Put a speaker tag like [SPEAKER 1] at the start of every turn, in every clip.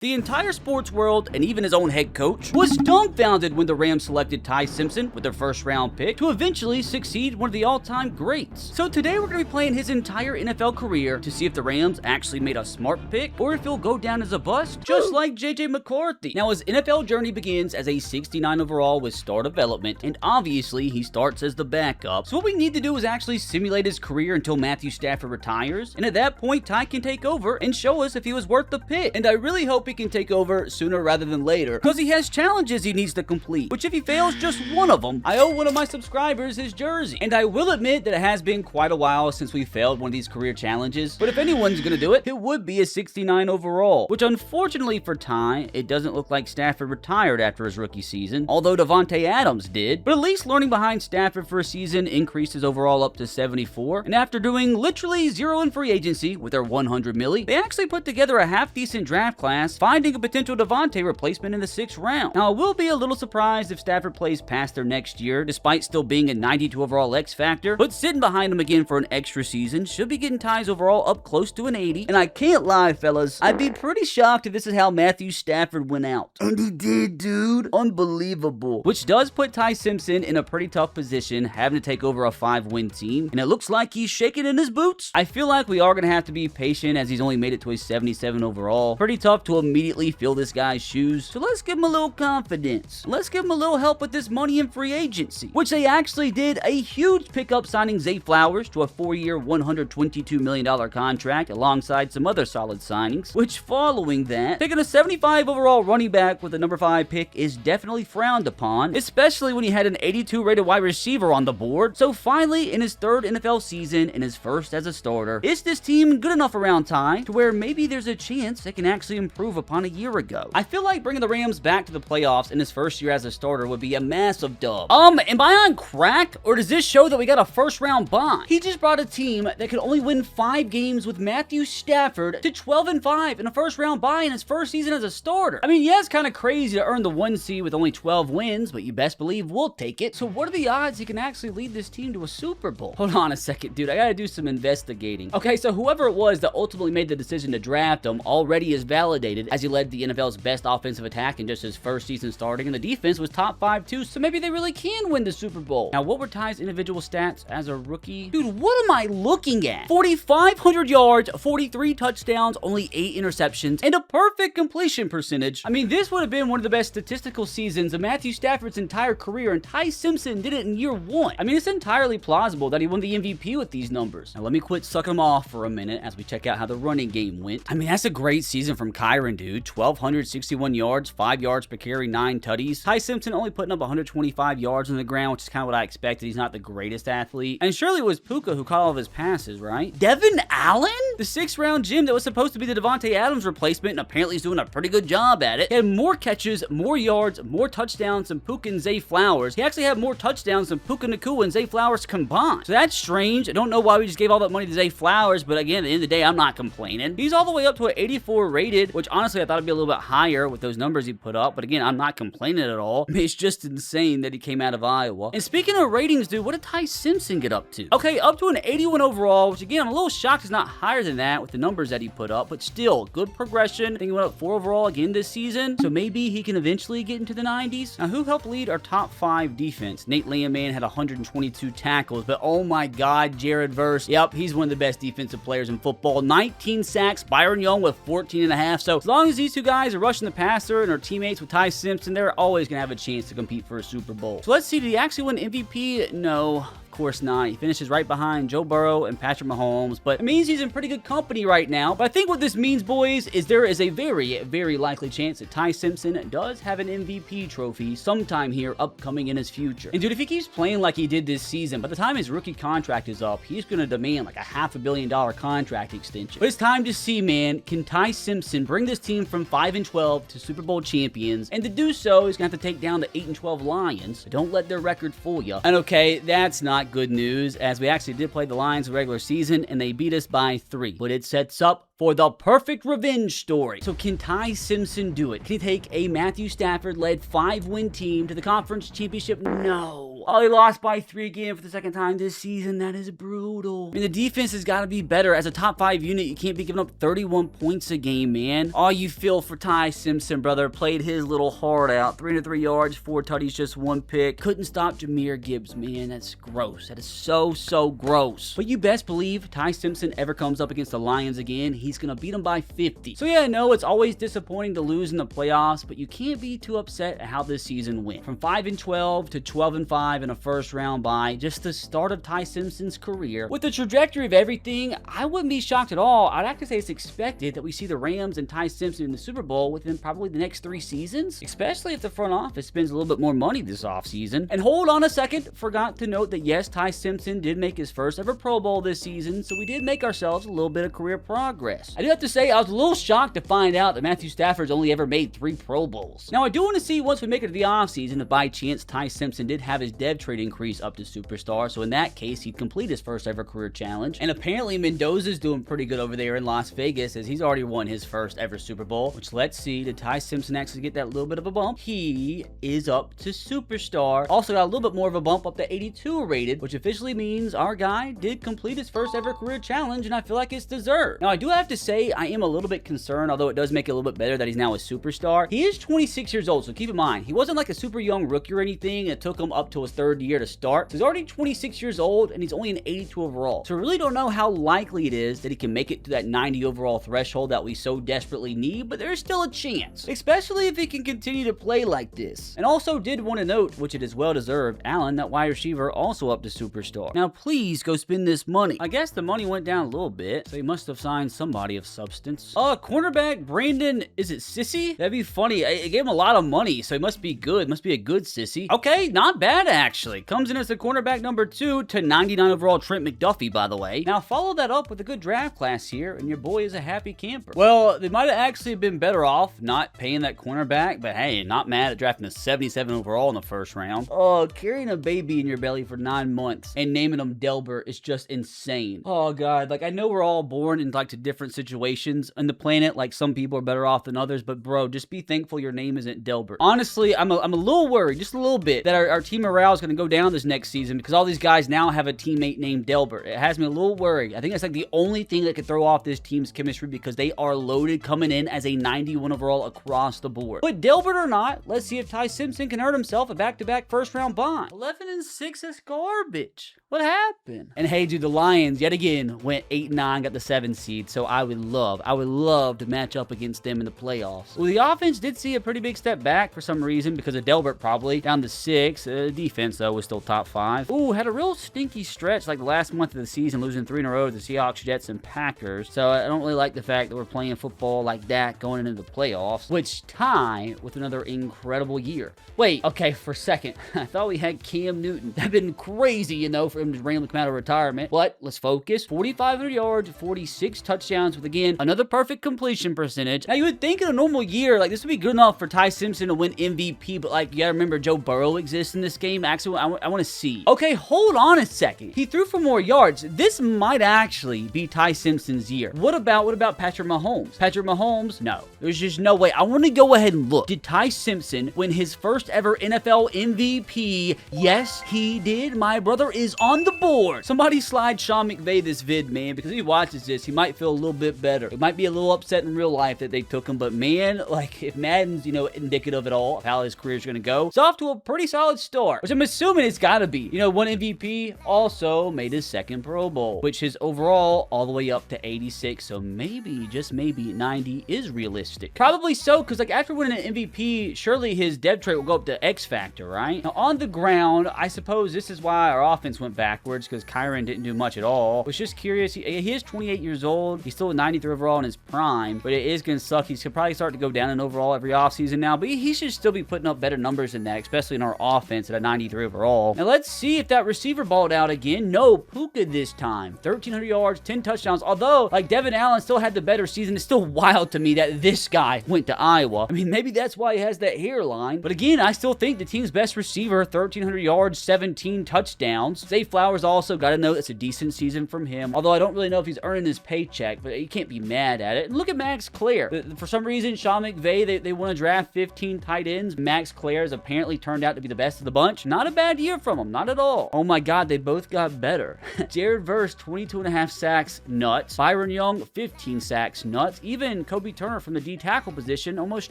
[SPEAKER 1] The entire sports world, and even his own head coach, was dumbfounded when the Rams selected Ty Simpson with their first round pick to eventually succeed one of the all-time greats. So today we're going to be playing his entire NFL career to see if the Rams actually made a smart pick or if he'll go down as a bust, just like JJ McCarthy. Now his NFL journey begins as a 69 overall with star development, and obviously he starts as the backup. So what we need to do is actually simulate his career until Matthew Stafford retires, and at that point Ty can take over and show us if he was worth the pick. And I really hope he can take over sooner rather than later, because he has challenges he needs to complete, which if he fails just one of them, I owe one of my subscribers his jersey. And I will admit that it has been quite a while since we failed one of these career challenges, but if anyone's gonna do it, it would be a 69 overall, which unfortunately for Ty, it doesn't look like Stafford retired after his rookie season, although Davante Adams did. But at least learning behind Stafford for a season increased his overall up to 74, and after doing literally zero in free agency with their 100 milli, they actually put together a half-decent draft class, finding a potential Davante replacement in the 6th round. Now, I will be a little surprised if Stafford plays past their next year, despite still being a 92 overall X factor, but sitting behind him again for an extra season should be getting Ty's overall up close to an 80, and I can't lie, fellas, I'd be pretty shocked if this is how Matthew Stafford went out. And he did, dude. Unbelievable. Which does put Ty Simpson in a pretty tough position, having to take over a 5-win team, and it looks like he's shaking in his boots. I feel like we are going to have to be patient as he's only made it to a 77 overall. Pretty tough to immediately fill this guy's shoes, so let's give him a little confidence. Let's give him a little help with this money in free agency, which they actually did a huge pickup, signing Zay Flowers to a 4-year, $122 million contract alongside some other solid signings, which following that, picking a 75 overall running back with a number 5 pick is definitely frowned upon, especially when he had an 82 rated wide receiver on the board. So finally, in his 3rd NFL season and his first as a starter, is this team good enough around Ty to where maybe there's a chance they can actually improve upon a year ago? I feel like bringing the Rams back to the playoffs in his first year as a starter would be a massive dub. Am I on crack, or does this show that we got a first round bye? He just brought a team that could only win 5 games with Matthew Stafford to 12-5 in a first round bye in his first season as a starter. I mean, yeah, it's kind of crazy to earn the 1 seed with only 12 wins, but you best believe we'll take it. So what are the odds he can actually lead this team to a Super Bowl? Hold on a second, dude. I gotta do some investigating. Okay, so whoever it was that ultimately made the decision to draft him already is validated, as he led the NFL's best offensive attack in just his first season starting, and the defense was top 5 too, so maybe they really can win the Super Bowl. Now, what were Ty's individual stats as a rookie? Dude, what am I looking at? 4,500 yards, 43 touchdowns, only 8 interceptions, and a perfect completion percentage. I mean, this would have been one of the best statistical seasons of Matthew Stafford's entire career, and Ty Simpson did it in year 1. I mean, it's entirely plausible that he won the MVP with these numbers. Now, let me quit sucking him off for a minute as we check out how the running game went. I mean, that's a great season from Kyron, dude. 1,261 yards, 5 yards per carry, 9 tutties. Ty Simpson only putting up 125 yards on the ground, which is kind of what I expected. He's not the greatest athlete. And surely it was Puka who caught all of his passes, right? Devin Allen? The 6th round gem that was supposed to be the Davante Adams replacement, and apparently he's doing a pretty good job at it. He had more catches, more yards, more touchdowns than Puka and Zay Flowers. He actually had more touchdowns than Puka Nacua and Zay Flowers combined. So that's strange. I don't know why we just gave all that money to Zay Flowers, but again, at the end of the day, I'm not complaining. He's all the way up to an 84 rated, which honestly I thought it'd be a little bit higher with those numbers he put up, but again, I'm not complaining at all. I mean, it's just insane that he came out of Iowa. And speaking of ratings, dude, what did Ty Simpson get up to? Okay, up to an 81 overall, which again, I'm a little shocked he's not higher than that with the numbers that he put up, but still, good progression. I think he went up 4 overall again this season, so maybe he can eventually get into the 90s. Now, who helped lead our top 5 defense? Nate Landman had 122 tackles, but oh my god, Jared Verse, yep, he's one of the best defensive players in football. 19 sacks, Byron Young with 14.5, so as long as these two guys are rushing the passer and are teammates with Ty Simpson, they're always going to have a chance to compete for a Super Bowl. So let's see, did he actually win MVP? No. Of course not. He finishes right behind Joe Burrow and Patrick Mahomes, but it means he's in pretty good company right now. But I think what this means, boys, is there is a very, very likely chance that Ty Simpson does have an MVP trophy sometime here upcoming in his future. And dude, if he keeps playing like he did this season, by the time his rookie contract is up, he's going to demand like a $500 million contract extension. But it's time to see, man, can Ty Simpson bring this team from 5-12 to Super Bowl champions? And to do so, he's going to have to take down the 8-12 Lions. So don't let their record fool you. And okay, that's not good news, as we actually did play the Lions in the regular season and they beat us by 3, but it sets up for the perfect revenge story. So can Ty Simpson do it? Can he take a Matthew Stafford-led 5-win team to the conference championship? No. brutal. Oh, he lost by 3 again for the second time this season. That is brutal. I mean, the defense has got to be better. As a top 5 unit, you can't be giving up 31 points a game, man. All you feel for Ty Simpson, brother. Played his little heart out. 303 yards, 4 tutties, just 1 pick. Couldn't stop Jahmyr Gibbs, man. That's gross. That is so gross. But you best believe Ty Simpson ever comes up against the Lions again, he's going to beat them by 50. So yeah, I know it's always disappointing to lose in the playoffs, but you can't be too upset at how this season went. From 5-12 to 12-5 in a first round bye, just the start of Ty Simpson's career. With the trajectory of everything, I wouldn't be shocked at all. I'd have to say it's expected that we see the Rams and Ty Simpson in the Super Bowl within probably the next 3 seasons, especially if the front office spends a little bit more money this offseason. And hold on a second, forgot to note that yes, Ty Simpson did make his first ever Pro Bowl this season, so we did make ourselves a little bit of career progress. I do have to say, I was a little shocked to find out that Matthew Stafford's only ever made 3 Pro Bowls. Now, I do want to see once we make it to the offseason if by chance Ty Simpson did have his dev trade increase up to superstar, so in that case, he'd complete his first ever career challenge. And apparently, Mendoza's doing pretty good over there in Las Vegas as he's already won his first ever Super Bowl, which let's see, did Ty Simpson actually get that little bit of a bump? He is up to superstar. Also got a little bit more of a bump up to 82 rated, which officially means our guy did complete his first ever career challenge, and I feel like it's deserved. Now, I do have to say, I am a little bit concerned, although it does make it a little bit better that he's now a superstar. He is 26 years old, so keep in mind, he wasn't like a super young rookie or anything. It took him up to his 3rd year to start. So he's already 26 years old, and he's only an 82 overall. So I really don't know how likely it is that he can make it to that 90 overall threshold that we so desperately need, but there's still a chance, especially if he can continue to play like this. And also did want to note, which it is well deserved, Allen, that wide receiver, also up to superstar. Now, please go spend this money. I guess the money went down a little bit, so he must have signed somebody of substance. Cornerback Brandon, is it Sissy? That'd be funny. I gave him a lot of money, so he must be good. Must be a good Sissy. Okay, not bad actually. Comes in as the cornerback number 2 to 99 overall Trent McDuffie, by the way. Now follow that up with a good draft class here, and your boy is a happy camper. Well, they might have actually been better off not paying that cornerback, but hey, not mad at drafting a 77 overall in the first round. Carrying a baby in your belly for 9 months and naming him Delbert is just insane. Oh god, like I know we're all born in like to different situations on the planet, like some people are better off than others, but bro, just be thankful your name isn't Delbert. Honestly, I'm a little worried, just a little bit, that our team morale is going to go down this next season because all these guys now have a teammate named Delbert. It has me a little worried. I think that's like the only thing that could throw off this team's chemistry because they are loaded coming in as a 91 overall across the board. But Delbert or not, let's see if Ty Simpson can hurt himself a back-to-back first-round bye. 11-6 is garbage. What happened? And hey, dude, the Lions yet again went 8-9, got the 7th seed. So I would love to match up against them in the playoffs. Well, the offense did see a pretty big step back for some reason because of Delbert probably down to 6. Defense though was still top 5. Ooh, had a real stinky stretch like the last month of the season, losing 3 in a row to the Seahawks, Jets, and Packers. So I don't really like the fact that we're playing football like that going into the playoffs, which tie with another incredible year. Wait, okay, for a second, I thought we had Cam Newton. That'd been crazy, you know, for him to randomly come out of retirement. But let's focus. 4,500 yards, 46 touchdowns with, again, another perfect completion percentage. Now, you would think in a normal year, like, this would be good enough for Ty Simpson to win MVP, but, like, you gotta remember Joe Burrow exists in this game. Actually, I want to see. Okay, hold on a second. He threw for more yards. This might actually be Ty Simpson's year. What about Patrick Mahomes? Patrick Mahomes? No. There's just no way. I want to go ahead and look. Did Ty Simpson win his first ever NFL MVP? Yes, he did. My brother is on the board. Somebody slide Sean McVay this vid, man, because if he watches this, he might feel a little bit better. It might be a little upset in real life that they took him, but man, like, if Madden's, you know, indicative at all of how his career's gonna go, it's off to a pretty solid start, which I'm assuming it's gotta be. You know, one MVP, also made his 2nd Pro Bowl, which is overall all the way up to 86, so maybe, just maybe, 90 is realistic. Probably so, because, like, after winning an MVP, surely his dev trait will go up to X Factor, right? Now, on the ground, I suppose this is why our offense went backwards, because Kyron didn't do much at all. Was just curious. He is 28 years old. He's still a 93 overall in his prime, but it is going to suck. He's going to probably start to go down in overall every offseason now, but he should still be putting up better numbers than that, especially in our offense at a 93 overall. Now, let's see if that receiver balled out again. No, Puka this time. 1,300 yards, 10 touchdowns. Although, like, Devin Allen still had the better season. It's still wild to me that this guy went to Iowa. I mean, maybe that's why he has that hairline, but again, I still think the team's best receiver, 1,300 yards, 17 touchdowns. It's a Flowers also, got to note, it's a decent season from him. Although I don't really know if he's earning his paycheck, but you can't be mad at it. And look at Max Clare. For some reason, Sean McVay, they want to draft 15 tight ends. Max Clare has apparently turned out to be the best of the bunch. Not a bad year from him, not at all. Oh my God, they both got better. Jared Verse, 22.5 sacks, nuts. Byron Young, 15 sacks, nuts. Even Kobe Turner from the D tackle position, almost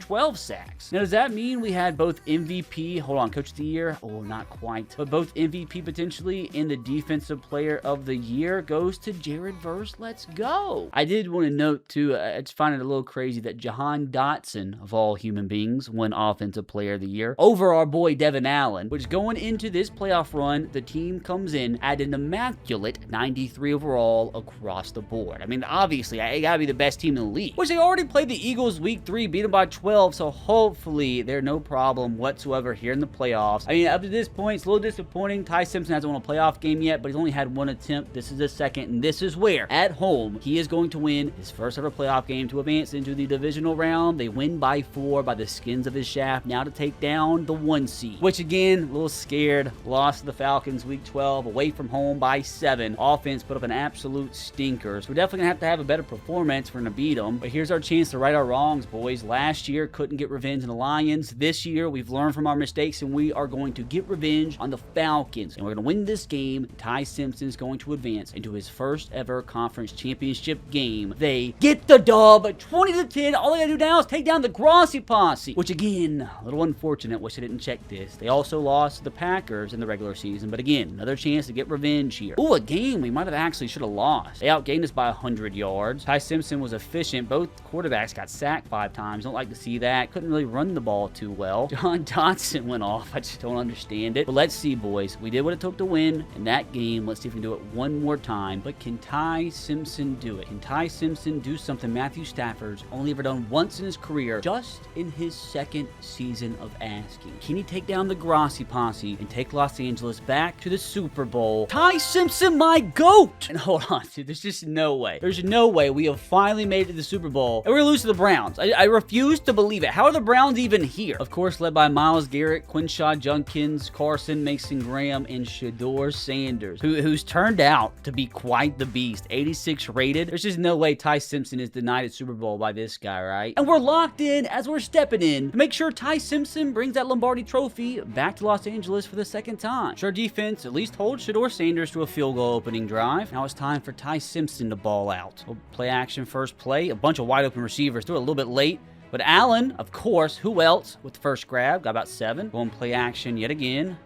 [SPEAKER 1] 12 sacks. Now, does that mean we had both MVP, hold on, Coach of the Year? Oh, not quite. But both MVP potentially and the Defensive Player of the Year goes to Jared Verse. Let's go. I did want to note, too, I just find it a little crazy that Jahan Dotson, of all human beings, won Offensive Player of the Year over our boy Devin Allen, which going into this playoff run, the team comes in at an immaculate 93 overall across the board. I mean, obviously, it gotta be the best team in the league, which they already played the Eagles week 3, beat them by 12, so hopefully they're no problem whatsoever here in the playoffs. I mean, up to this point, it's a little disappointing. Ty Simpson hasn't won a playoff game yet, but he's only had one attempt. This is the second, and this is where, at home, he is going to win his first ever playoff game to advance into the divisional round. They win by 4 by the skins of his shaft, now to take down the 1 seed, which again, a little scared. Lost to the Falcons week 12, away from home by 7. Offense put up an absolute stinker. So we're definitely going to have a better performance if we're going to beat them. But here's our chance to right our wrongs, boys. Last year, couldn't get revenge on the Lions. This year, we've learned from our mistakes, and we are going to get revenge on the Falcons. And we're going to win this game. Ty Simpson is going to advance into his first ever conference championship game. They get the dub, 20-10. All they got to do now is take down the Grossi Posse, which again, a little unfortunate. Wish I didn't check this. They also lost to the Packers in the regular season, but again, another chance to get revenge here. Ooh, a game we might have actually should have lost. They outgained us by 100 yards. Ty Simpson was efficient. Both quarterbacks got sacked 5 times. Don't like to see that. Couldn't really run the ball too well. John Dotson went off. I just don't understand it. But let's see, boys. We did what it took to win in that game. Let's see if we can do it one more time. But can Ty Simpson do it? Can Ty Simpson do something Matthew Stafford's only ever done once in his career, just in his second season of asking? Can he take down the Grossi Posse and take Los Angeles back to the Super Bowl? Ty Simpson, my GOAT! And hold on, dude, there's just no way. There's no way we have finally made it to the Super Bowl, and we're gonna lose to the Browns. I refuse to believe it. How are the Browns even here? Of course, led by Myles Garrett, Quinshaw Junkins, Carson, Mason Graham, and Shedeur Sanders, who's turned out to be quite the beast. 86 rated. There's just no way Ty Simpson is denied a Super Bowl by this guy, right? And we're locked in as we're stepping in to make sure Ty Simpson brings that Lombardi trophy back to Los Angeles for the second time. Sure, defense at least holds Shedeur Sanders to a field goal opening drive. Now it's time for Ty Simpson to ball out. We'll play action first play. A bunch of wide open receivers. Threw it a little bit late. But Allen, of course, who else with the first grab? Got about 7. Going play action yet again.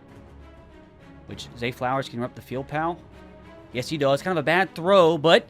[SPEAKER 1] Which, Zay Flowers can rep the field, pal? Yes, he does. Kind of a bad throw, but...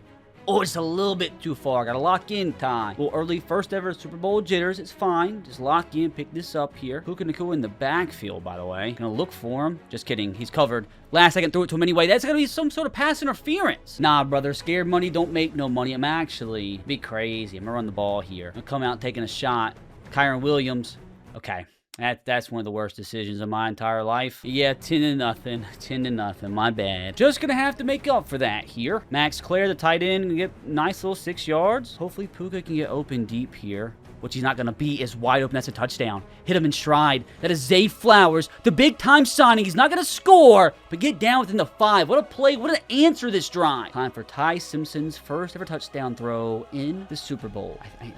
[SPEAKER 1] oh, it's a little bit too far. Gotta lock in time. Well, early first ever Super Bowl jitters. It's fine. Just lock in. Pick this up here. Puka Nacua in the backfield, by the way. Gonna look for him. Just kidding. He's covered. Last second, threw it to him anyway. That's gonna be some sort of pass interference. Nah, brother. Scared money don't make no money. I'm actually be crazy. I'm gonna run the ball here. I'm gonna come out taking a shot. Kyron Williams. Okay. That's one of the worst decisions of my entire life. Yeah, 10-0. 10-0. My bad. Just gonna have to make up for that here. Max Clare, the tight end, can get a nice little 6 yards. Hopefully Puka can get open deep here, which he's not gonna be. Is wide open. That's a touchdown. Hit him in stride. That is Zay Flowers, the big time signing. He's not gonna score, but get down within the 5. What a play. What an answer this drive. Time for Ty Simpson's first ever touchdown throw in the Super Bowl. I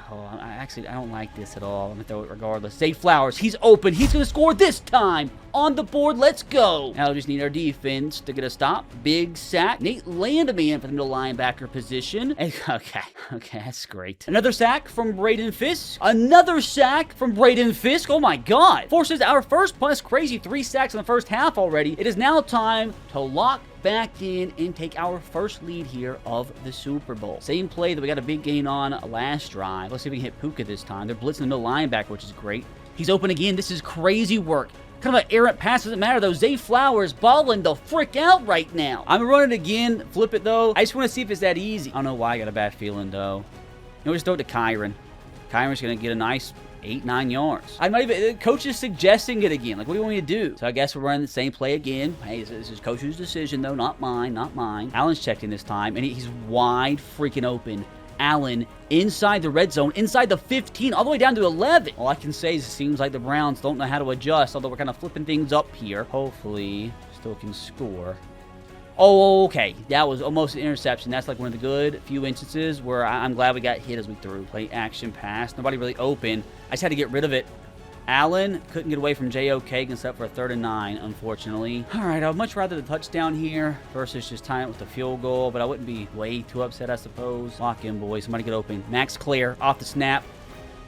[SPEAKER 1] don't like this at all. I'm gonna throw it regardless. Zay Flowers, he's open. He's gonna score this time. On the board, let's go. Now we just need our defense to get a stop. Big sack. Nate Landman for the middle linebacker position. Okay, that's great. Another sack from Braden Fisk. Another sack from Braden Fisk. Oh my God. Forces our first punt. That's crazy. 3 sacks in the first half already. It is now time to lock back in and take our first lead here of the Super Bowl. Same play that we got a big gain on last drive. Let's see if we can hit Puka this time. They're blitzing the middle linebacker, which is great. He's open again. This is crazy work. Kind of an errant pass. Doesn't matter, though. Zay Flowers balling the frick out right now. I'm going to run it again. Flip it, though. I just want to see if it's that easy. I don't know why I got a bad feeling, though. You know, just throw it to Kyron. Kyron's going to get a nice 8-9 yards. I'm not even... Coach is suggesting it again. Like, what do you want me to do? So I guess we're running the same play again. Hey, this is Coach's decision, though. Not mine. Not mine. Allen's checked in this time, and he's wide freaking open. Allen inside the red zone, inside the 15, all the way down to 11. All I can say is it seems like the Browns don't know how to adjust, although we're kind of flipping things up here. Hopefully, still can score. Oh, okay. That was almost an interception. That's like one of the good few instances where I'm glad we got hit as we threw. Play action pass. Nobody really open. I just had to get rid of it. Allen couldn't get away from J.O.K. except for a 3rd and 9, unfortunately. All right, I would much rather the touchdown here versus just tying it with the field goal, but I wouldn't be way too upset, I suppose. Lock in, boys. Somebody get open. Max clear off the snap.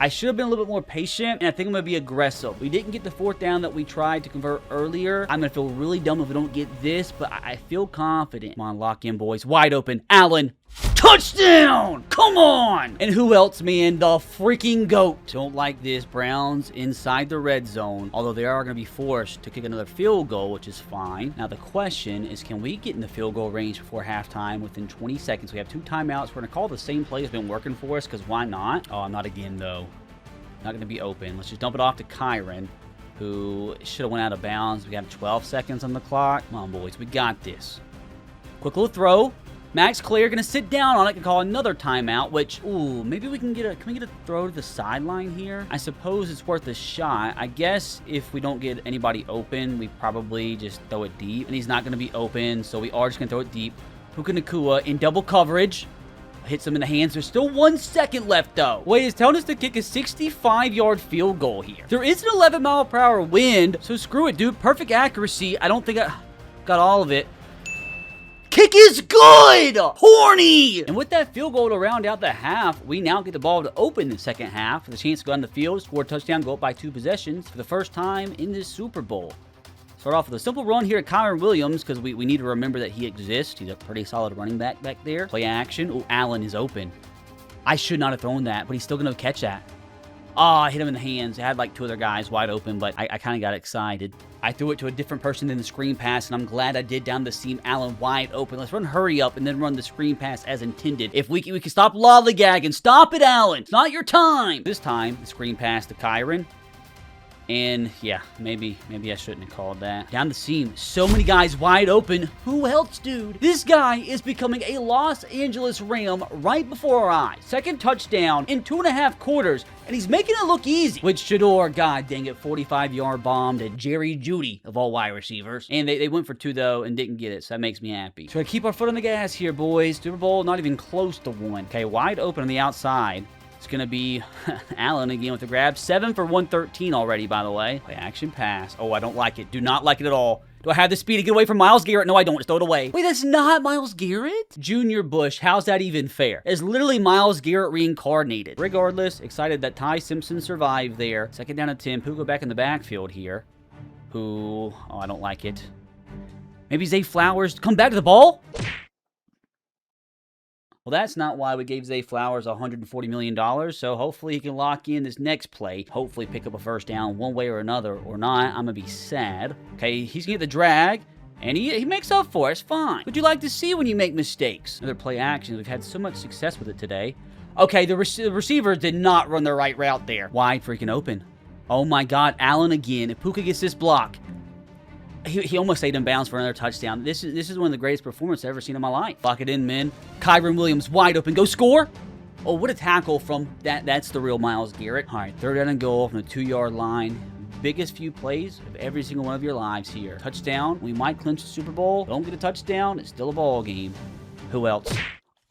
[SPEAKER 1] I should have been a little bit more patient, and I think I'm going to be aggressive. We didn't get the 4th down that we tried to convert earlier. I'm going to feel really dumb if we don't get this, but I feel confident. Come on, lock in, boys. Wide open. Allen. Touchdown! Come on! And who else, man? The freaking GOAT. Don't like this. Browns inside the red zone, although they are going to be forced to kick another field goal, which is fine. Now, the question is, can we get in the field goal range before halftime within 20 seconds? We have 2 timeouts. We're going to call the same play that's been working for us, because why not? Oh, I'm not again, though. Not going to be open. Let's just dump it off to Kyron, who should have went out of bounds. We got 12 seconds on the clock. Come on, boys. We got this. Quick little throw. Max clear, gonna sit down on it and call another timeout, which, ooh, maybe we can get a, throw to the sideline here? I suppose it's worth a shot. I guess if we don't get anybody open, we probably just throw it deep, and he's not gonna be open, so we are just gonna throw it deep. Puka Nacua in double coverage. Hits him in the hands. There's still 1 second left, though. Wade is telling us to kick a 65-yard field goal here. There is an 11-mile-per-hour wind, so screw it, dude. Perfect accuracy. I don't think I got all of it. Kick is good! Horny! And with that field goal to round out the half, we now get the ball to open the second half with a chance to go on the field, score a touchdown, go up by 2 possessions for the first time in this Super Bowl. Start off with a simple run here at Kyron Williams because we need to remember that he exists. He's a pretty solid running back there. Play action. Oh, Allen is open. I should not have thrown that, but he's still going to catch that. Oh, I hit him in the hands. I had like 2 other guys wide open, but I kind of got excited. I threw it to a different person than the screen pass, and I'm glad I did down the seam. Allen wide open. Let's run hurry up and then run the screen pass as intended. If we can stop lollygagging. Stop it, Allen. It's not your time. This time, the screen pass to Kyron. And yeah, maybe I shouldn't have called that. Down the seam, so many guys wide open. Who else, dude? This guy is becoming a Los Angeles Ram right before our eyes. Second touchdown in 2.5 quarters, and he's making it look easy. With Shador, god dang it, 45-yard bomb to Jerry Jeudy of all wide receivers. And they went for 2 though and didn't get it, so that makes me happy. So I keep our foot on the gas here, boys. Super Bowl not even close to 1. Okay, wide open on the outside. It's going to be Allen again with the grab. 7 for 113 already, by the way. Play action pass. Oh, I don't like it. Do not like it at all. Do I have the speed to get away from Myles Garrett? No, I don't. Just throw it away. Wait, that's not Myles Garrett? Junior Bush. How's that even fair? It's literally Myles Garrett reincarnated. Regardless, excited that Ty Simpson survived there. Second down at 10. Puka back in the backfield here. Oh, I don't like it. Maybe Zay Flowers come back to the ball? Well, that's not why we gave Zay Flowers $140 million, so hopefully he can lock in this next play, hopefully pick up a first down one way or another, or not. I'm going to be sad. Okay, he's going to get the drag, and he makes up for it. It's fine. What'd you like to see when you make mistakes? Another play action. We've had so much success with it today. Okay, the receiver did not run the right route there. Wide freaking open. Oh my God, Allen again. If Puka gets this block, he almost stayed in bounds for another touchdown. This is one of the greatest performances I've ever seen in my life. Lock it in, man. Kyron Williams wide open. Go score. Oh, what a tackle from that. That's the real Myles Garrett. All right, 3rd down and goal from the 2-yard line. Biggest few plays of every single one of your lives here. Touchdown. We might clinch the Super Bowl. Don't get a touchdown. It's still a ball game. Who else?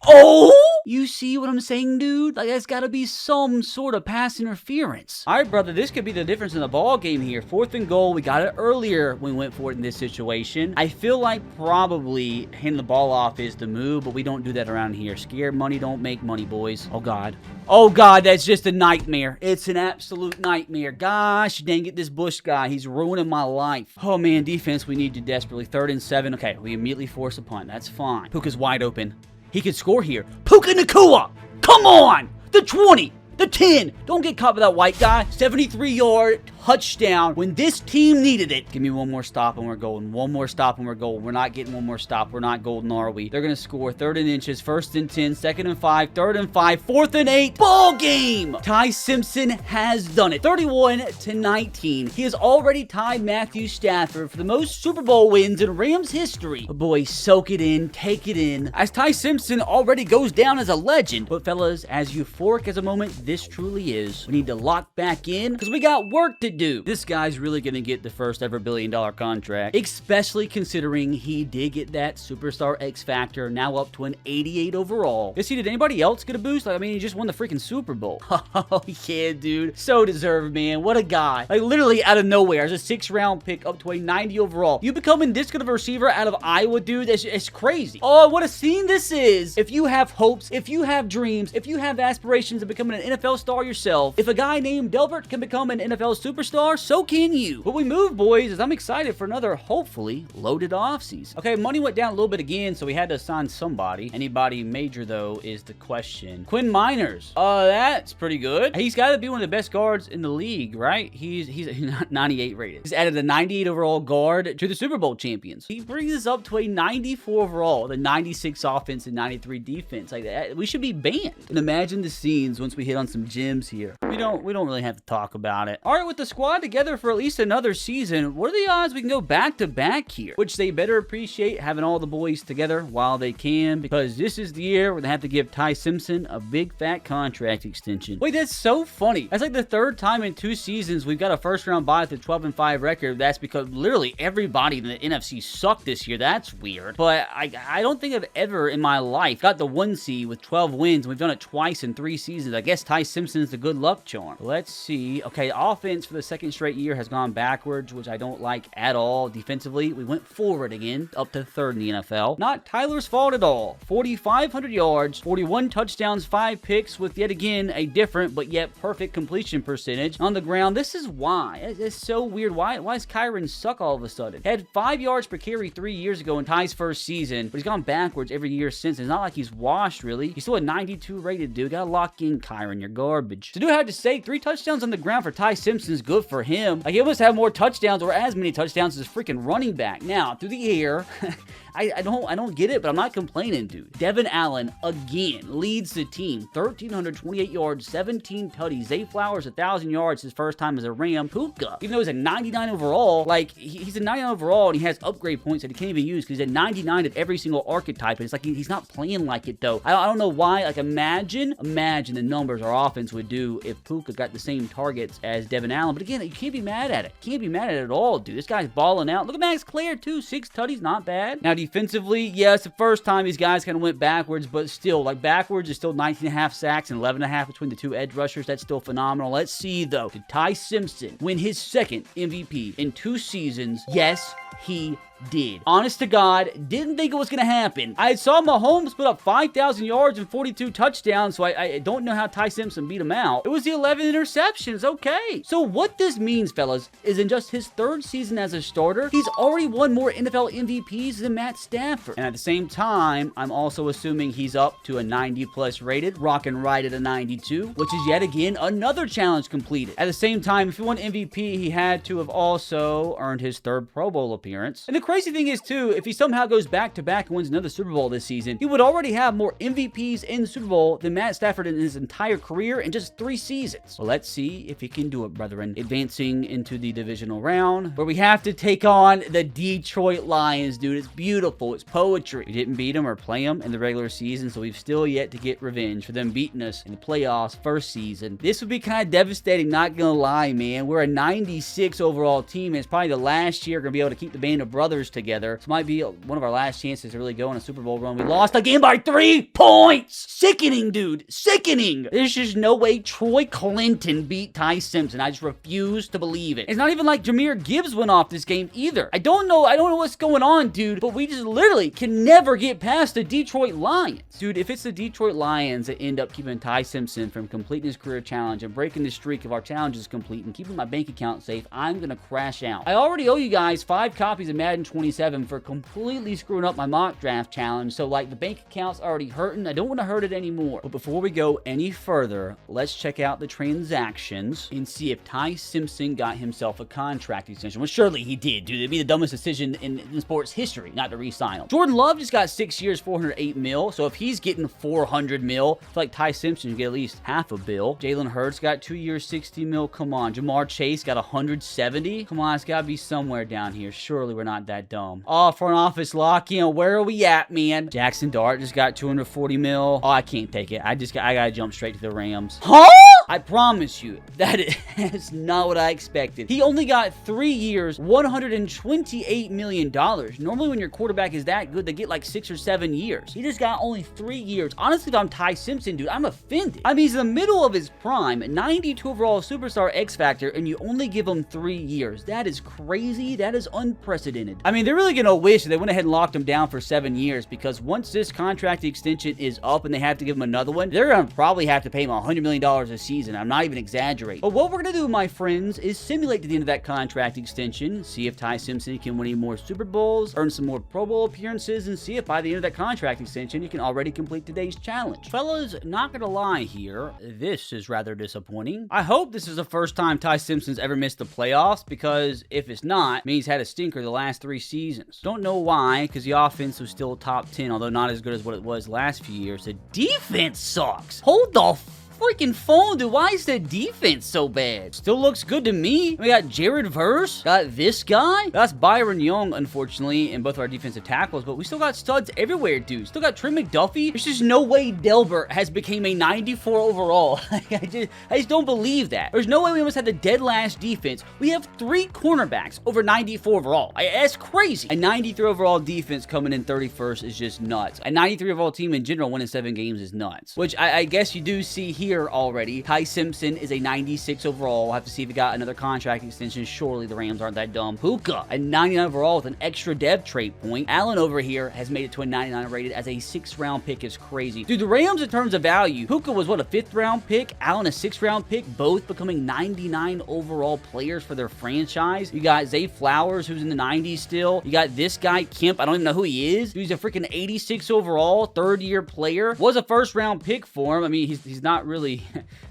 [SPEAKER 1] Oh! You see what I'm saying, dude? Like, that's got to be some sort of pass interference. All right, brother, this could be the difference in the ball game here. 4th and goal. We got it earlier when we went for it in this situation. I feel like probably handing the ball off is the move, but we don't do that around here. Scared money don't make money, boys. Oh, God. Oh, God, that's just a nightmare. It's an absolute nightmare. Gosh, dang it, this Bush guy. He's ruining my life. Oh, man, defense, we need to desperately. 3rd and 7. Okay, we immediately force a punt. That's fine. Puka's wide open. He could score here. Puka Nacua! Come on! The 20! The 10! Don't get caught by that white guy. 73-yard touchdown when this team needed it. Give me one more stop and we're golden. One more stop and we're golden. We're not getting one more stop. We're not golden, are we? They're going to score 3rd and inches, 1st and 10, 2nd and 5, 3rd and 5, 4th and 8. Ball game! Ty Simpson has done it. 31-19. He has already tied Matthew Stafford for the most Super Bowl wins in Rams history. But boy, soak it in, take it in. As Ty Simpson already goes down as a legend. But fellas, as euphoric as a moment this truly is. We need to lock back in because we got work to do. This guy's really going to get the first ever $1 billion contract, especially considering he did get that superstar X Factor, now up to an 88 overall. You see, did anybody else get a boost? Like, I mean, he just won the freaking Super Bowl. Oh, yeah, dude. So deserved, man. What a guy. Like, literally out of nowhere, as a 6th-round pick up to a 90 overall. You becoming this good of a receiver out of Iowa, dude? It's crazy. Oh, what a scene this is. If you have hopes, if you have dreams, if you have aspirations of becoming an NFL star yourself, if a guy named Delbert can become an NFL superstar, so can you. But we move, boys, as I'm excited for another, hopefully, loaded offseason. Okay, money went down a little bit again, so we had to sign somebody. Anybody major, though, is the question. Quinn Miners. That's pretty good. He's got to be one of the best guards in the league, right? He's 98 rated. He's added a 98 overall guard to the Super Bowl champions. He brings us up to a 94 overall, the 96 offense and 93 defense. Like that, we should be banned. And imagine the scenes once we hit on some gems here. We don't really have to talk about it. All right, with the squad together for at least another season, what are the odds we can go back to back here? Which they better appreciate having all the boys together while they can, because this is the year where they have to give Ty Simpson a big fat contract extension. Wait, that's so funny. That's like the 3rd time in 2 seasons we've got a first-round bye with a 12-5 record. That's because literally everybody in the NFC sucked this year. That's weird. But I don't think I've ever in my life got the 1 seed with 12 wins. We've done it twice in 3 seasons. I guess Ty Simpson's the good luck charm. Let's see. Okay, offense for the 2nd straight year has gone backwards, which I don't like at all. Defensively, we went forward again, up to 3rd in the NFL. Not Tyler's fault at all. 4,500 yards, 41 touchdowns, 5 picks, with yet again a different but yet perfect completion percentage on the ground. This is why. It's so weird. Why does Kyron suck all of a sudden? Had 5 yards per carry 3 years ago in Ty's first season, but he's gone backwards every year since. It's not like he's washed, really. He's still a 92 rated, dude. Gotta lock in Kyron. You're garbage. So, dude, I have to say, 3 touchdowns on the ground for Ty Simpson is good for him. Like, he almost have more touchdowns or as many touchdowns as freaking running back. Now, through the air, I don't get it, but I'm not complaining, dude. Devin Allen, again, leads the team. 1,328 yards, 17 tutties. Zay Flowers, 1,000 yards his first time as a Ram. Puka, even though he's a 99 overall, like, he's a 99 overall, and he has upgrade points that he can't even use because he's a 99 at every single archetype, and it's like he's not playing like it, though. I don't know why. Like, imagine the numbers our offense would do if Puka got the same targets as Devin Allen. But again, you can't be mad at it. Can't be mad at it at all, dude. This guy's balling out. Look at Max Clare, too. 6 tutties, not bad. Now, defensively, yeah, it's the first time these guys kind of went backwards, but still, like, backwards is still 19.5 sacks and 11.5 between the 2 edge rushers. That's still phenomenal. Let's see, though. Did Ty Simpson win his 2nd MVP in 2 seasons? Yes, he did. Honest to God, didn't think it was going to happen. I saw Mahomes put up 5,000 yards and 42 touchdowns, so I don't know how Ty Simpson beat him out. It was the 11 interceptions. Okay. So what this means, fellas, is in just his 3rd season as a starter, he's already won more NFL MVPs than Matt Stafford. And at the same time, I'm also assuming he's up to a 90+ rated, rocking right at a 92, which is yet again another challenge completed. At the same time, if he won MVP, he had to have also earned his 3rd Pro Bowl appearance. And the crazy thing is, too, if he somehow goes back-to-back and wins another Super Bowl this season, he would already have more MVPs in the Super Bowl than Matt Stafford in his entire career in just 3 seasons. Well, let's see if he can do it, brethren. Advancing into the divisional round, where we have to take on the Detroit Lions, dude. It's beautiful. It's poetry. We didn't beat them or play them in the regular season, so we've still yet to get revenge for them beating us in the playoffs first season. This would be kind of devastating, not gonna lie, man. We're a 96 overall team, and it's probably the last year we're gonna be able to keep the band of brothers together. This might be one of our last chances to really go on a Super Bowl run. We lost again by 3 points. Sickening, dude. Sickening. There's just no way Troy Clinton beat Ty Simpson. I just refuse to believe it. It's not even like Jahmyr Gibbs went off this game either. I don't know what's going on, dude, but we just literally can never get past the Detroit Lions. Dude, if it's the Detroit Lions that end up keeping Ty Simpson from completing his career challenge and breaking the streak of our challenges complete and keeping my bank account safe, I'm gonna crash out. I already owe you guys 5 copies of Madden 27 for completely screwing up my mock draft challenge, so like the bank account's already hurting. I don't want to hurt it anymore. But before we go any further, let's check out the transactions and see if Ty Simpson got himself a contract extension. Well, surely he did, dude. It'd be the dumbest decision in sports history not to re-sign him. Jordan Love just got 6 years, $408 million, so if he's getting $400 million, I feel like Ty Simpson should get at least half a bill. Jalen Hurts got 2 years, $60 million. Come on. Jamar Chase got $170. Come on, it's got to be somewhere down here. Surely we're not that dumb. Oh, front office lock-in. Where are we at, man? Jackson Dart just got $240 million. Oh, I can't take it. I gotta jump straight to the Rams. Huh? I promise you, that is not what I expected. He only got 3 years, $128 million. Normally when your quarterback is that good, they get like 6 or 7 years. He just got only 3 years. Honestly, if I'm Ty Simpson, dude, I'm offended. I mean, he's in the middle of his prime, 92 overall superstar X Factor, and you only give him 3 years. That is crazy. That is unprecedented. I mean, they're really gonna wish they went ahead and locked him down for 7 years, because once this contract extension is up and they have to give him another one, they're gonna probably have to pay him $100 million a season. I'm not even exaggerating. But what we're gonna do, my friends, is simulate to the end of that contract extension, see if Ty Simpson can win any more Super Bowls, earn some more Pro Bowl appearances, and see if by the end of that contract extension, he can already complete today's challenge. Fellas, not gonna lie here, this is rather disappointing. I hope this is the first time Ty Simpson's ever missed the playoffs, because if it's not, it means he's had a stinker the last 3 seasons. Don't know why, because the offense was still top 10, although not as good as what it was last few years. The defense sucks. Hold the freaking phone, dude. Why is the defense so bad? Still looks good to me. We got Jared Verse. Got this guy. That's Byron Young, unfortunately, in both of our defensive tackles, but we still got studs everywhere, dude. Still got Trent McDuffie. There's just no way Delbert has became a 94 overall. I just don't believe that. There's no way we almost had the dead last defense. We have 3 cornerbacks over 94 overall. That's crazy. A 93 overall defense coming in 31st is just nuts. A 93 overall team in general winning 7 games is nuts, which I guess you do see here already. Ty Simpson is a 96 overall. We'll have to see if he got another contract extension. Surely the Rams aren't that dumb. Puka, a 99 overall with an extra dev trait point. Allen over here has made it to a 99 rated as a 6th round pick. Is crazy. Dude, the Rams in terms of value, Puka was what, a 5th round pick? Allen a 6th round pick, both becoming 99 overall players for their franchise. You got Zay Flowers, who's in the 90s still. You got this guy, Kemp. I don't even know who he is. Dude, he's a freaking 86 overall, 3rd year player. Was a 1st round pick for him. I mean, he's not really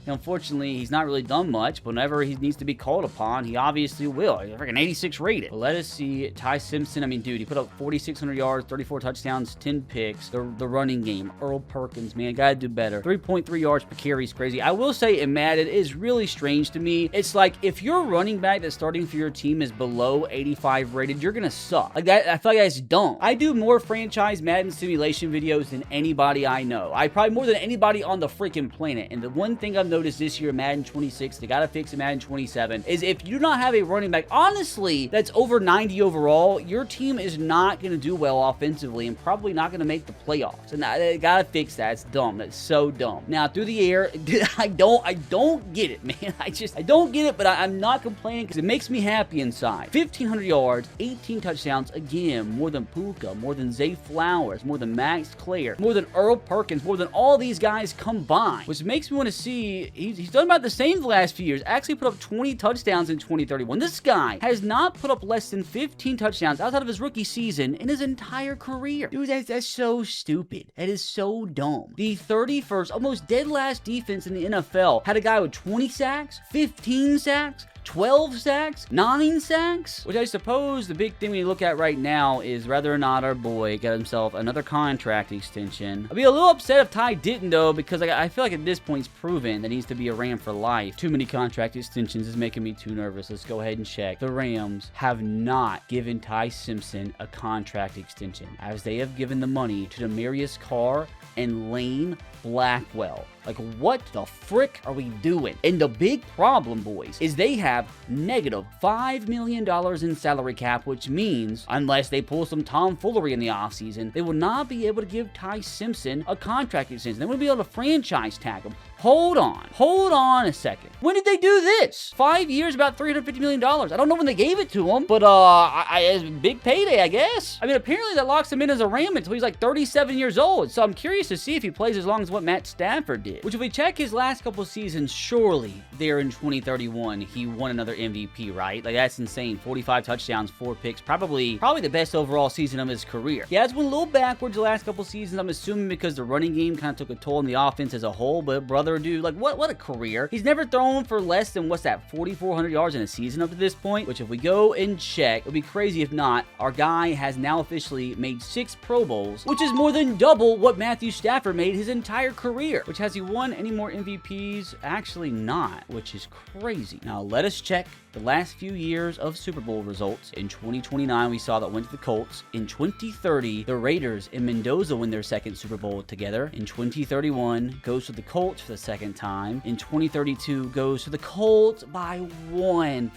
[SPEAKER 1] unfortunately, he's not really done much, but whenever he needs to be called upon, he obviously will. He's freaking 86 rated. But let us see Ty Simpson. I mean, dude, he put up 4,600 yards, 34 touchdowns, 10 picks. The running game, Earl Perkins, man, gotta do better. 3.3 yards per carry is crazy. I will say in Madden, it is really strange to me. It's like, if your running back that's starting for your team is below 85 rated, you're gonna suck. Like that, I feel like that's dumb. I do more franchise Madden simulation videos than anybody I know. I probably more than anybody on the freaking planet. And the one thing I've noticed this year in Madden 26, they gotta fix in Madden 27, is if you do not have a running back, honestly, that's over 90 overall, your team is not gonna do well offensively and probably not gonna make the playoffs. And they gotta fix that. It's dumb. That's so dumb. Now, through the air, I don't get it, man. I don't get it, but I'm not complaining because it makes me happy inside. 1,500 yards, 18 touchdowns, again, more than Puka, more than Zay Flowers, more than Max Clare, more than Earl Perkins, more than all these guys combined, which makes me want to see, he's done about the same the last few years. Actually put up 20 touchdowns in 2031. This guy has not put up less than 15 touchdowns outside of his rookie season in his entire career. Dude, that's so stupid. That is so dumb. The 31st, almost dead last defense in the NFL had a guy with 20 sacks, 15 sacks, 12 sacks, 9 sacks, which I suppose the big thing we look at right now is whether or not our boy got himself another contract extension. I'd be a little upset if Ty didn't, though, because I feel like at this point it's proven that he needs to be a Ram for life. Too many contract extensions is making me too nervous. Let's go ahead and check. The Rams have not given Ty Simpson a contract extension, as they have given the money to Demarius Carr and Lane Blackwell. Like, what the frick are we doing? And the big problem, boys, is they have negative $5 million in salary cap, which means, unless they pull some tomfoolery in the offseason, they will not be able to give Ty Simpson a contract extension. They won't be able to franchise tag him. Hold on a second. When did they do this? 5 years, about $350 million. I don't know when they gave it to him, but it's a big payday, I guess. I mean, apparently that locks him in as a Ram until he's like 37 years old. So I'm curious to see if he plays as long as what Matt Stafford did. Which, if we check his last couple seasons, surely there in 2031, he won another MVP, right? Like, that's insane. 45 touchdowns, 4 picks. Probably the best overall season of his career. He has went a little backwards the last couple seasons, I'm assuming because the running game kind of took a toll on the offense as a whole, but brother, dude, like, what a career. He's never thrown for less than, what's that, 4,400 yards in a season up to this point, which if we go and check, it would be crazy if not. Our guy has now officially made 6 Pro Bowls, which is more than double what Matthew Stafford made his entire career. Which, has he won any more MVPs? Actually not, which is crazy. Now, let us check the last few years of Super Bowl results. In 2029, we saw that went to the Colts. In 2030, the Raiders and Mendoza win their second Super Bowl together. In 2031, goes to the Colts for the the second time. In 2032, goes to the Colts by 1.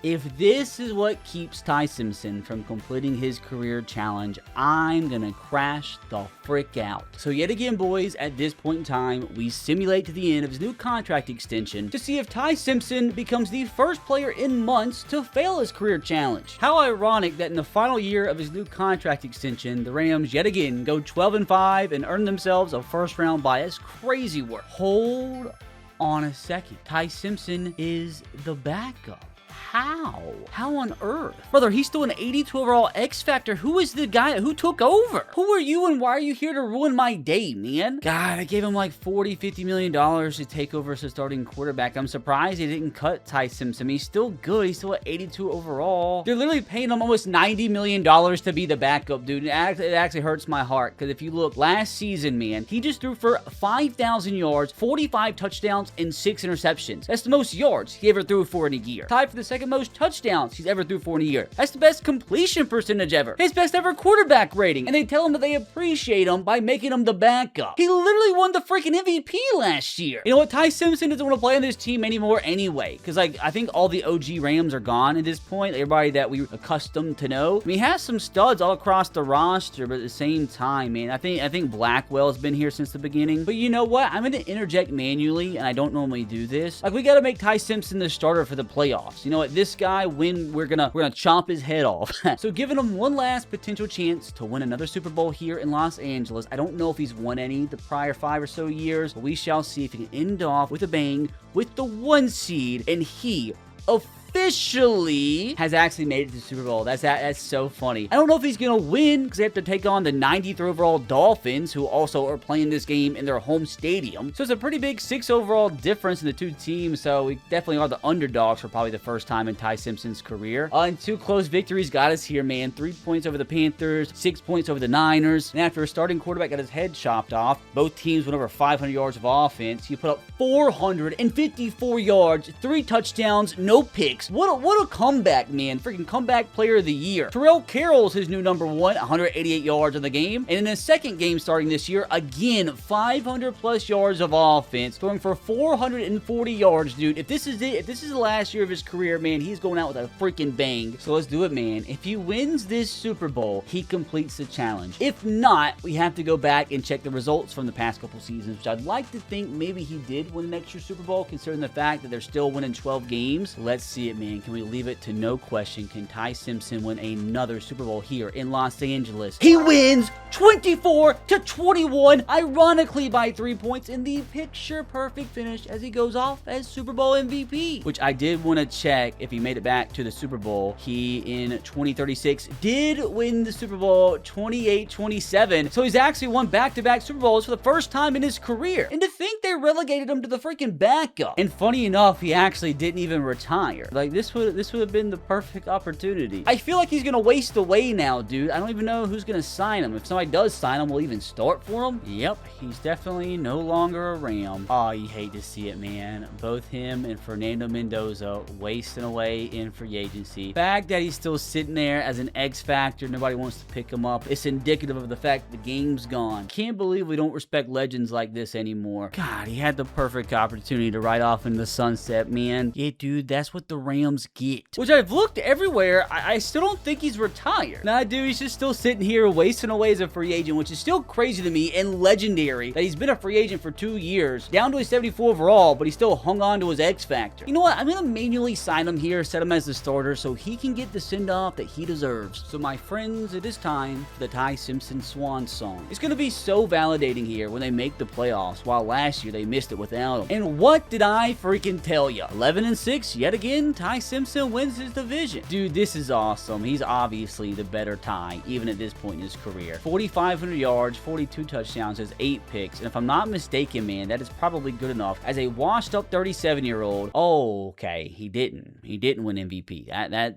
[SPEAKER 1] If this is what keeps Ty Simpson from completing his career challenge, I'm gonna crash the frick out. So yet again, boys, at this point in time, we simulate to the end of his new contract extension to see if Ty Simpson becomes the first player in months to fail his career challenge. How ironic that in the final year of his new contract extension, the Rams yet again go 12-5 and earn themselves a first round bye. That's crazy work. Hold on a second. Ty Simpson is the backup. How? How on earth? Brother, he's still an 82 overall X Factor. Who is the guy who took over? Who are you and why are you here to ruin my day, man? God, I gave him like $40-50 million to take over as a starting quarterback. I'm surprised they didn't cut Ty Simpson. He's still good. He's still at 82 overall. They're literally paying him almost $90 million to be the backup, dude. It actually hurts my heart because if you look last season, man, he just threw for 5,000 yards, 45 touchdowns, and 6 interceptions. That's the most yards he ever threw for in a year. Tied for the second most touchdowns he's ever threw for in a year. That's the best completion percentage ever. His best ever quarterback rating. And they tell him that they appreciate him by making him the backup. He literally won the freaking MVP last year. You know what? Ty Simpson doesn't want to play on this team anymore anyway. Because I think all the OG Rams are gone at this point. Everybody that we were accustomed to know. I mean, he has some studs all across the roster, but at the same time, man, I think Blackwell's been here since the beginning. But you know what? I'm going to interject manually, and I don't normally do this. Like, we got to make Ty Simpson the starter for the playoffs. You know what? This guy, we're gonna chop his head off. So giving him one last potential chance to win another Super Bowl here in Los Angeles. I don't know if he's won any the prior 5 or so years, but we shall see if he can end off with a bang with the 1 seed, and he officially has actually made it to the Super Bowl. That's so funny. I don't know if he's gonna win because they have to take on the 93 overall Dolphins, who also are playing this game in their home stadium. So it's a pretty big 6 overall difference in the two teams. So we definitely are the underdogs for probably the first time in Ty Simpson's career. And 2 close victories got us here, man. 3 points over the Panthers, 6 points over the Niners. And after a starting quarterback got his head chopped off, both teams went over 500 yards of offense. You put up 454 yards, 3 touchdowns, no picks. What a comeback, man. Freaking comeback player of the year. Terrell Carroll's his new number 1, 188 yards in the game. And in his second game starting this year, again, 500 plus yards of offense, throwing for 440 yards, dude. If this is it, if this is the last year of his career, man, he's going out with a freaking bang. So let's do it, man. If he wins this Super Bowl, he completes the challenge. If not, we have to go back and check the results from the past couple seasons, which I'd like to think maybe he did win next year's Super Bowl, considering the fact that they're still winning 12 games. Let's see it, man. Can we leave it to no question? Can Ty Simpson win another Super Bowl here in Los Angeles? He wins 24-21, ironically by 3 points in the picture-perfect finish as he goes off as Super Bowl MVP, which I did want to check if he made it back to the Super Bowl. He, in 2036, did win the Super Bowl 28-27, so he's actually won back-to-back Super Bowls for the first time in his career. And to think they relegated him to the freaking backup. And funny enough, he actually didn't even retire. Like, this would have been the perfect opportunity. I feel like he's gonna waste away now, dude. I don't even know who's gonna sign him. If somebody does sign him, will even start for him? Yep, he's definitely no longer a Ram. Oh, you hate to see it, man. Both him and Fernando Mendoza wasting away in free agency. The fact that he's still sitting there as an X Factor, nobody wants to pick him up, it's indicative of the fact the game's gone. Can't believe we don't respect legends like this anymore. God, he had the perfect opportunity to ride off into the sunset, man. Yeah, dude, that's what the Rams get. Which I've looked everywhere, I still don't think he's retired. Nah, dude, he's just still sitting here wasting away as a free agent, which is still crazy to me and legendary that he's been a free agent for 2 years, down to his 74 overall, but he still hung on to his X Factor. You know what? I'm gonna manually sign him here, set him as the starter, so he can get the send-off that he deserves. So my friends, it is time for the Ty Simpson Swan song. It's gonna be so validating here when they make the playoffs, while last year they missed it without him. And what did I freaking tell you? 11-6, yet again, Ty Simpson wins his division. Dude, this is awesome. He's obviously the better Ty, even at this point in his career. 4,500 yards, 42 touchdowns, has 8 picks. And if I'm not mistaken, man, that is probably good enough. As a washed-up 37-year-old, oh, okay, he didn't win MVP.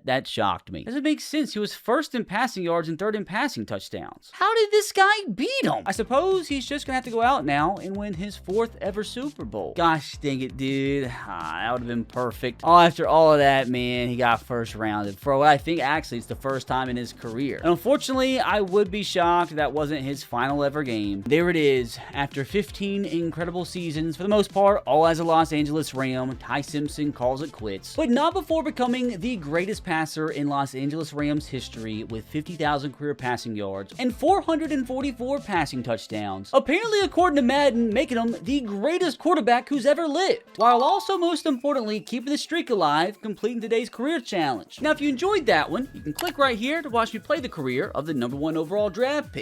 [SPEAKER 1] That shocked me. Doesn't make sense. He was first in passing yards and third in passing touchdowns. How did this guy beat him? I suppose he's just gonna have to go out now and win his 4th ever Super Bowl. Gosh dang it, dude. That would have been perfect. After all of that, man, he got first rounded for what I think actually is the first time in his career. And unfortunately, I would be shocked that wasn't his final ever game. There it is. After 15 incredible seasons, for the most part, all as a Los Angeles Ram, Ty Simpson calls it quits. But not before becoming the greatest passer in Los Angeles Rams history with 50,000 career passing yards and 444 passing touchdowns. Apparently, according to Madden, making him the greatest quarterback who's ever lived, while also, most importantly, keeping the streak alive, completing today's career challenge. Now, if you enjoyed that one, you can click right here to watch me play the career of the #1 overall draft pick.